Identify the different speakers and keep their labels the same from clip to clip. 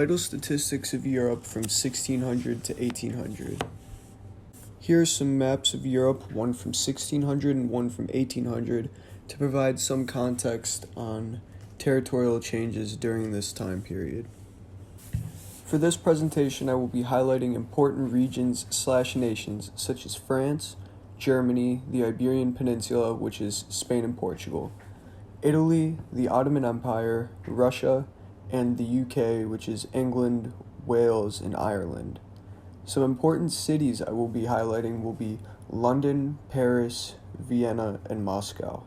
Speaker 1: Vital statistics of Europe from 1600 to 1800. Here are some maps of Europe, one from 1600 and one from 1800, to provide some context on territorial changes during this time period. For this presentation, I will be highlighting important regions/nations such as France, Germany, the Iberian Peninsula, which is Spain and Portugal, Italy, the Ottoman Empire, Russia, and the UK, which is England, Wales, and Ireland. Some important cities I will be highlighting will be London, Paris, Vienna, and Moscow.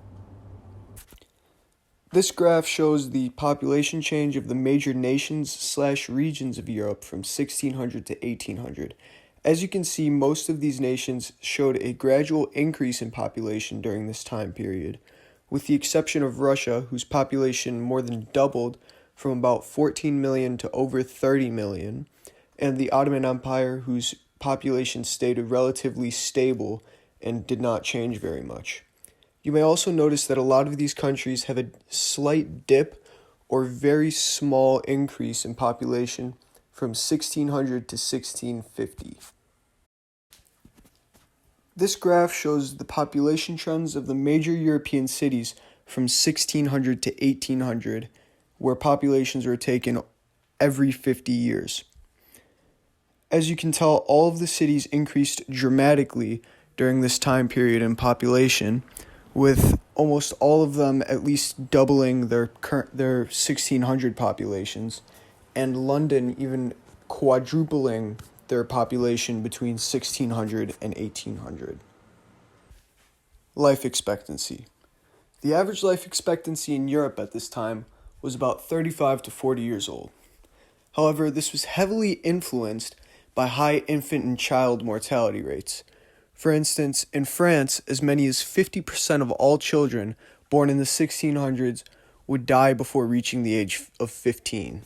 Speaker 1: This graph shows the population change of the major nations/regions of Europe from 1600 to 1800. As you can see, most of these nations showed a gradual increase in population during this time period, with the exception of Russia, whose population more than doubled from about 14 million to over 30 million, and the Ottoman Empire, whose population stayed relatively stable and did not change very much. You may also notice that a lot of these countries have a slight dip or very small increase in population from 1600 to 1650. This graph shows the population trends of the major European cities from 1600 to 1800, where populations were taken every 50 years. As you can tell, all of the cities increased dramatically during this time period in population, with almost all of them at least doubling their 1600 populations, and London even quadrupling their population between 1600 and 1800. Life expectancy. The average life expectancy in Europe at this time was about 35 to 40 years old. However, this was heavily influenced by high infant and child mortality rates. For instance, in France, as many as 50% of all children born in the 1600s would die before reaching the age of 15.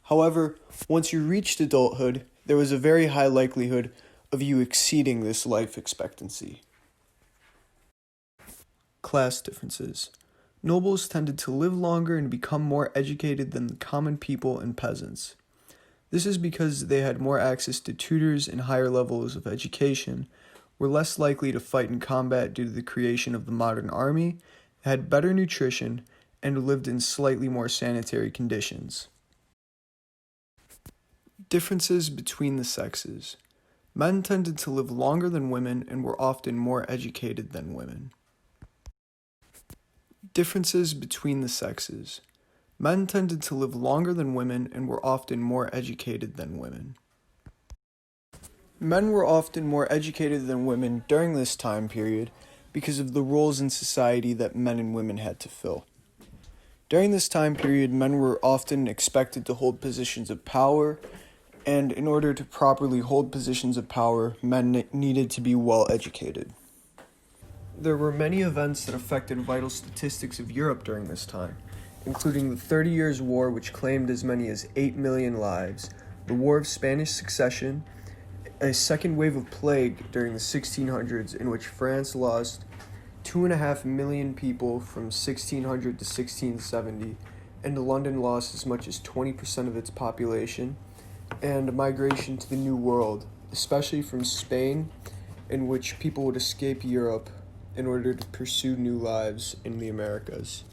Speaker 1: However, once you reached adulthood, there was a very high likelihood of you exceeding this life expectancy. Class differences. Nobles tended to live longer and become more educated than the common people and peasants. This is because they had more access to tutors and higher levels of education, were less likely to fight in combat due to the creation of the modern army, had better nutrition, and lived in slightly more sanitary conditions. Differences between the sexes. Men tended to live longer than women and were often more educated than women. Differences between the sexes. Men tended to live longer than women and were often more educated than women. Men were often more educated than women during this time period because of the roles in society that men and women had to fill. During this time period, men were often expected to hold positions of power, and in order to properly hold positions of power, men needed to be well educated. There were many events that affected vital statistics of Europe during this time, including the 30 Years' War, which claimed as many as 8 million lives, the War of Spanish Succession, a second wave of plague during the 1600s in which France lost 2.5 million people from 1600 to 1670, and London lost as much as 20% of its population, and migration to the New World, especially from Spain, in which people would escape Europe in order to pursue new lives in the Americas.